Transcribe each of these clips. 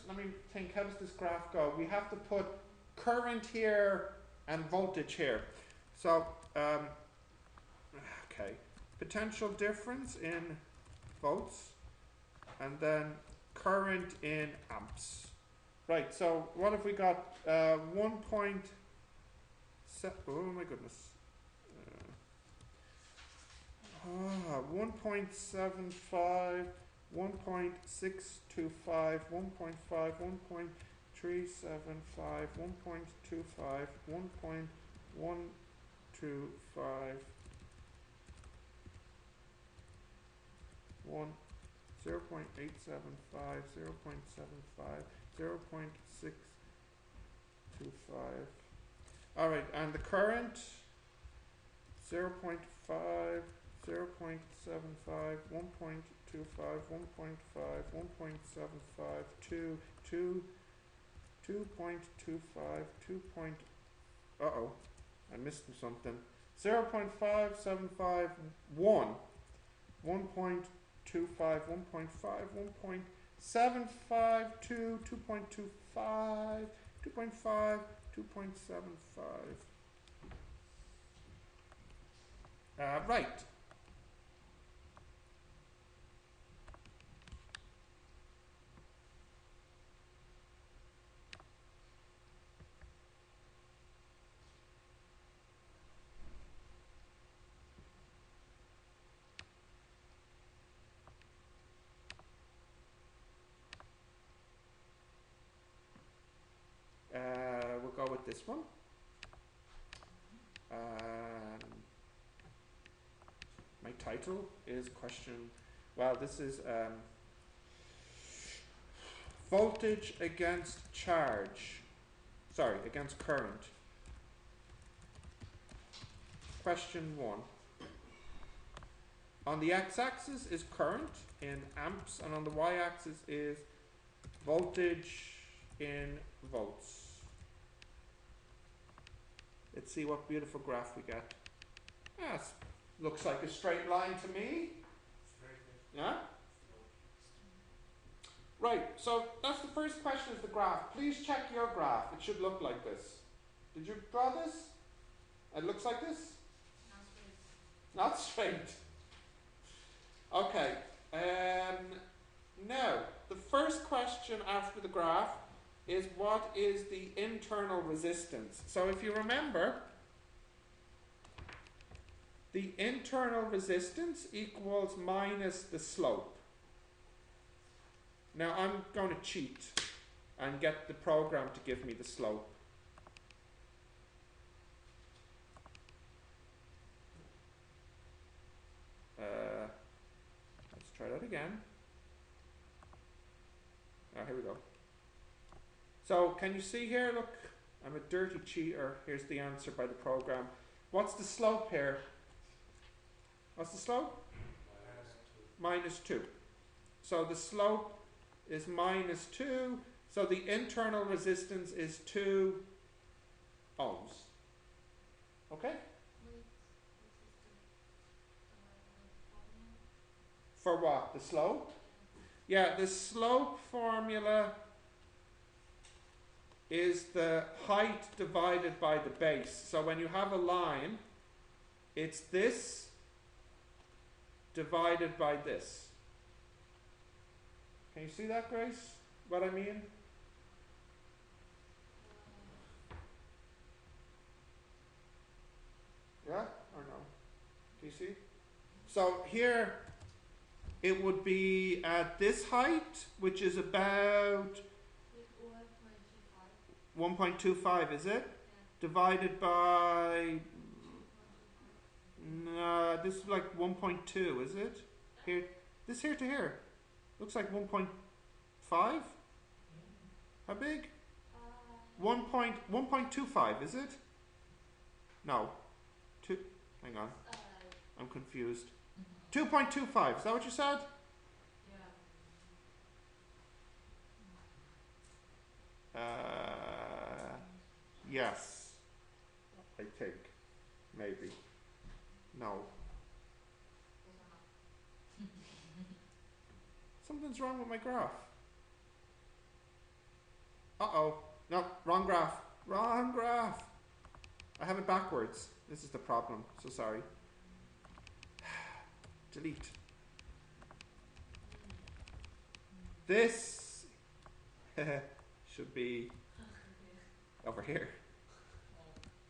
let me think, how does this graph go? We have to put current here and voltage here. So, okay, potential difference in volts, and then current in amps. Right, so what have we got? 1.7, oh my goodness. 1.75, 1.625, 1.5, 1.375, 1.25, 1.125, 0.875, 0.75, 0.625. All right, and the current 0.5, 0.75, 1.25, 1.5, 1.75, 2, 2.25, 2. Uh-oh, I missed something. 0.575, 1, 1.25, 1.5, 1.75, 2, 2.25, 2.5, 2.75. Right. We'll go with this one. My title is question, well, this is voltage against charge, sorry, against current. Question 1. On the x-axis is current in amps, and on the y-axis is voltage in volts. Let's see what beautiful graph we get. Yes, looks like a straight line to me. Yeah? Right, so that's the first question, is the graph. Please check your graph. It should look like this. Did you draw this? It looks like this? Not straight. Okay. Now, the first question after the graph is, what is the internal resistance? So if you remember, the internal resistance equals minus the slope. Now I'm going to cheat and get the program to give me the slope. Let's try that again. Here we go. So can you see here? Look, I'm a dirty cheater. Here's the answer by the program. What's the slope here? What's the slope? Minus 2. So the slope is minus 2. So the internal resistance is 2 ohms. Okay? For what? The slope? Yeah, the slope formula is the height divided by the base. So when you have a line, it's this divided by this. Can you see that, Grace? What I mean? Yeah or no? Do you see? So here it would be at this height, which is about 1.25, is it? Yeah. Divided by, no, this is like 1.2, is it? Here, this here to here. Looks like 1.5. How big? 1.25, is it? No. Hang on. I'm confused. 2.25, is that what you said? Yes. I think. Maybe. No. Something's wrong with my graph. Uh-oh. No, wrong graph. Wrong graph. I have it backwards. This is the problem. So sorry. Delete. This should be over here.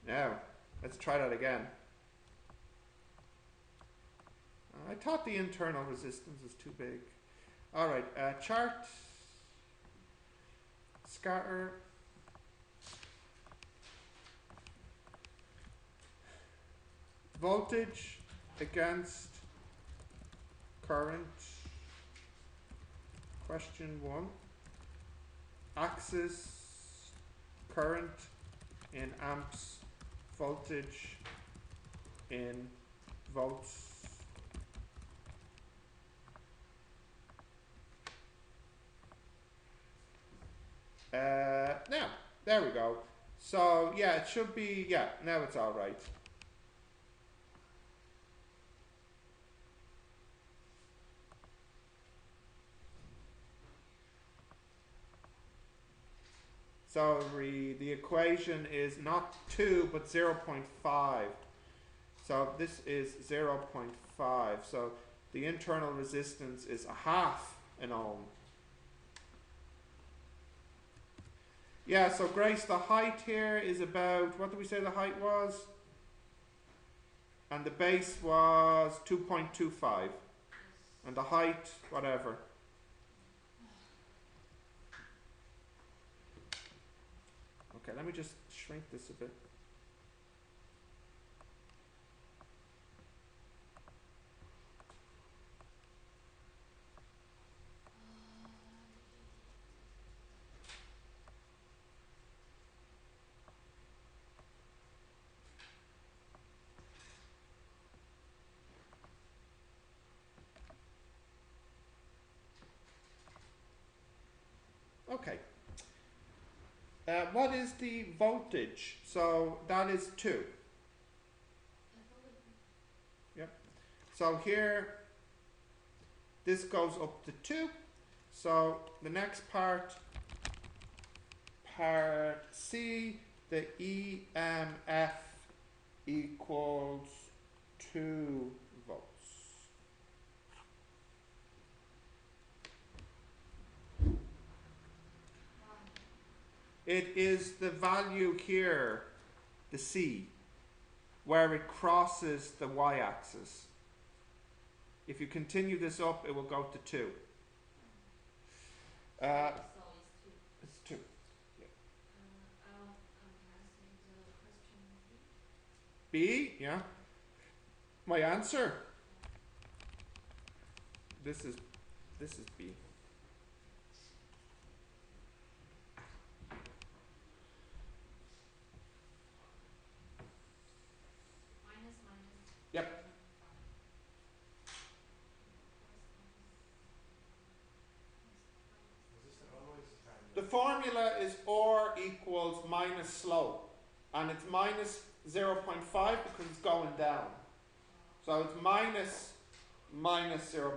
Now, let's try that again. I thought the internal resistance was too big. Alright, chart, scatter, voltage against current, question 1, axis, current in amps, voltage in volts. Now, there we go. So, yeah, it should be, yeah, now it's all right. So, the equation is not 2, but 0.5. So, this is 0.5. So, the internal resistance is a half an ohm. Yeah, so Grace, the height here is about, what did we say the height was? And the base was 2.25. And the height, whatever. Okay, let me just shrink this a bit. Okay. What is the voltage? So that is 2. Yep. So here, this goes up to 2. So the next part C, the EMF equals 2 volts. It is the value here, the C, where it crosses the y-axis. If you continue this up, it will go to 2. So it's 2. It's 2. Yeah. I'm passing the question B, yeah. My answer. This is B. minus. Yep. The formula is R equals minus slope, and it's minus 0.5 because it's going down. So it's minus 0.5.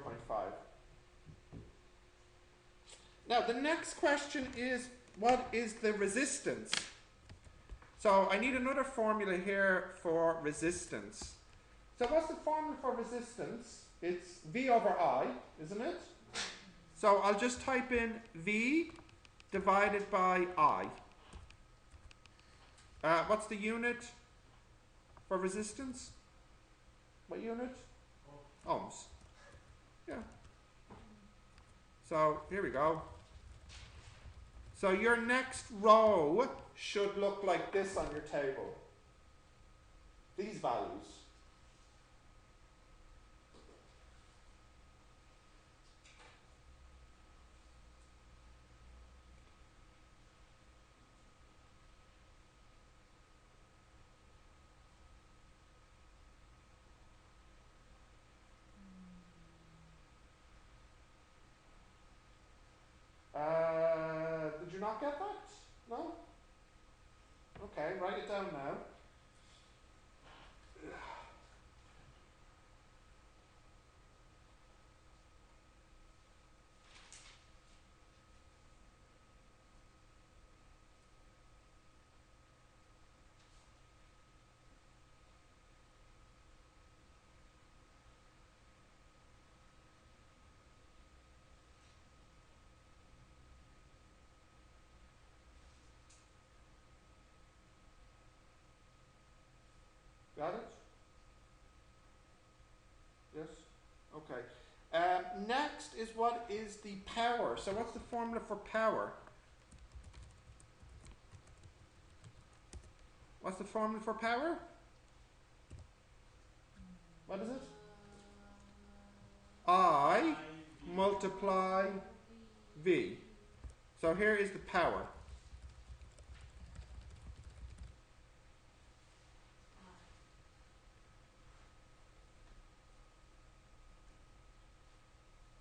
Now the next question is, what is the resistance? So I need another formula here for resistance. So what's the formula for resistance? It's V over I, isn't it? So I'll just type in V divided by I. What's the unit for resistance? What unit? Ohms. Yeah. So here we go. So your next row should look like this on your table. These values. Did you not get that? No? Okay, write it down now. Next is what is the power. So what's the formula for power? What's the formula for power? What is it? I multiply V. So here is the power.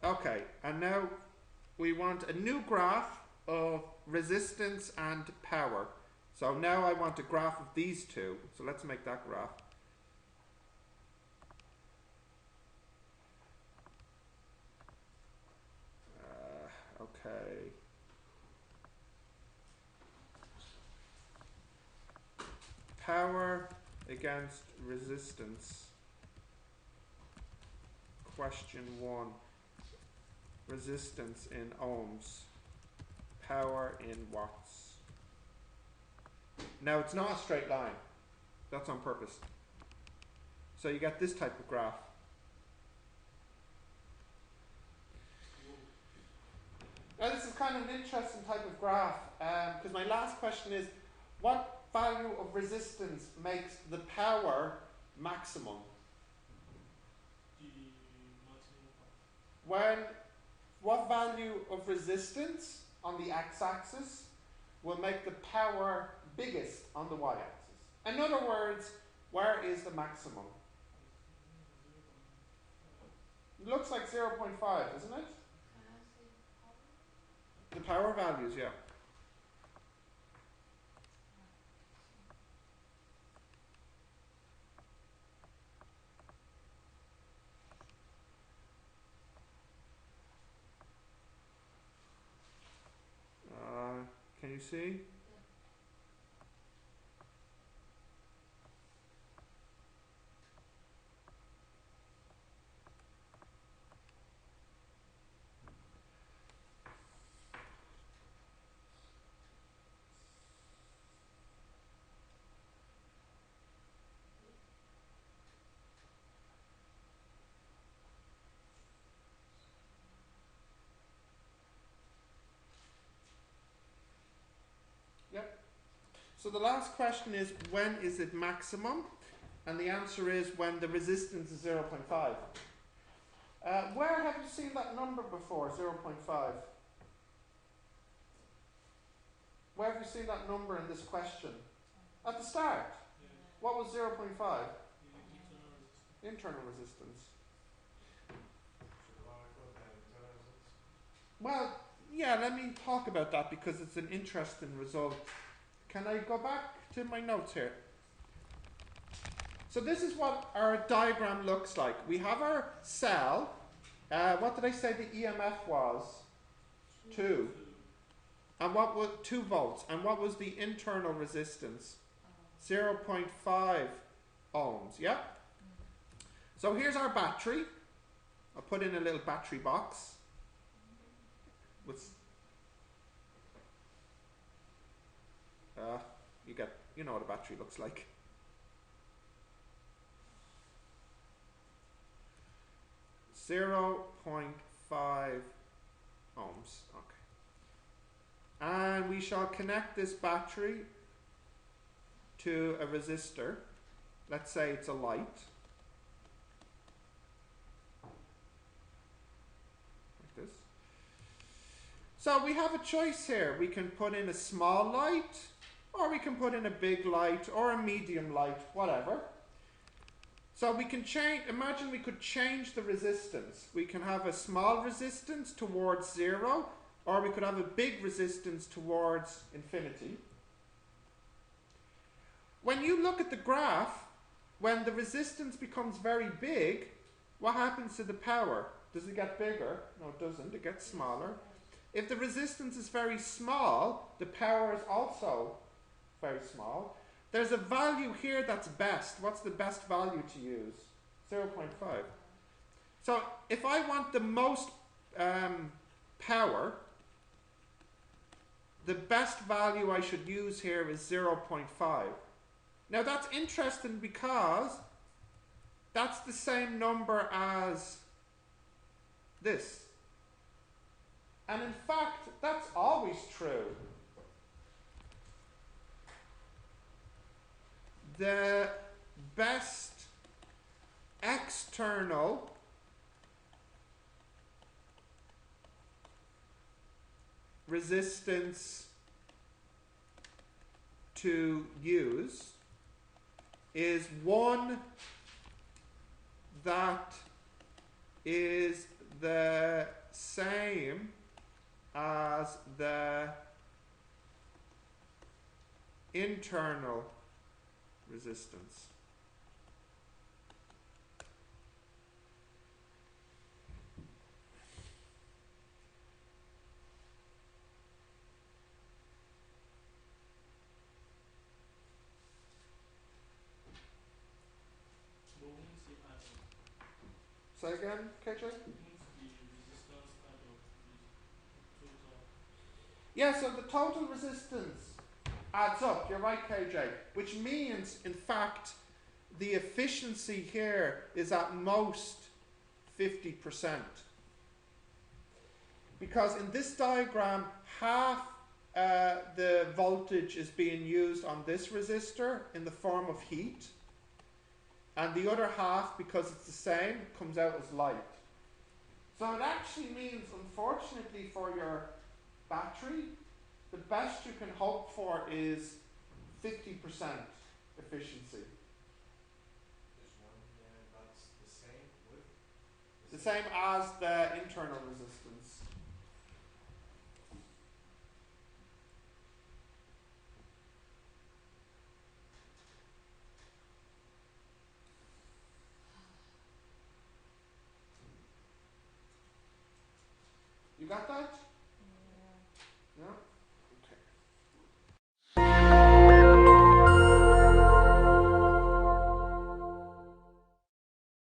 Okay, and now we want a new graph of resistance and power. So now I want a graph of these two. So let's make that graph. Okay. Power against resistance. Question 1. Resistance in ohms. Power in watts. Now it's not a straight line. That's on purpose. So you get this type of graph. Now this is kind of an interesting type of graph because my last question is, what value of resistance makes the power maximum? What value of resistance on the x-axis will make the power biggest on the y-axis? In other words, where is the maximum? It looks like 0.5, isn't it? The power values, yeah. Can you see? So the last question is, when is it maximum? And the answer is when the resistance is 0.5. Where have you seen that number before, 0.5? Where have you seen that number in this question? At the start. Yeah. What was 0.5? Internal resistance. Internal resistance. So why put that internal resistance? Well, yeah, let me talk about that because it's an interesting result. Can I go back to my notes here? So this is what our diagram looks like. We have our cell. What did I say the EMF was? 2. And what was 2 volts? And what was the internal resistance? 0.5 ohms. Yeah? So here's our battery. I'll put in a little battery box. With you know what a battery looks like. .5 ohms. Okay. And we shall connect this battery to a resistor. Let's say it's a light. Like this. So we have a choice here. We can put in a small light, or we can put in a big light, or a medium light, whatever. So we can change, imagine we could change the resistance. We can have a small resistance towards 0, or we could have a big resistance towards infinity. When you look at the graph, when the resistance becomes very big, what happens to the power? Does it get bigger? No, it doesn't. It gets smaller. If the resistance is very small, the power is also very small. There's a value here that's best. What's the best value to use? 0.5. So if I want the most power, the best value I should use here is 0.5. Now that's interesting because that's the same number as this. And in fact, that's always true. The best external resistance to use is one that is the same as the internal resistance. But won't say add up. Say again, KJ? Won't the resistance add up the total? Yeah, so the total resistance adds up, you're right, KJ, which means, in fact, the efficiency here is at most 50%. Because in this diagram, half the voltage is being used on this resistor in the form of heat, and the other half, because it's the same, comes out as light. So it actually means, unfortunately for your battery, the best you can hope for is 50% efficiency. There's one there that's the same with The same as the internal resistance. You got that? Yeah. Yeah?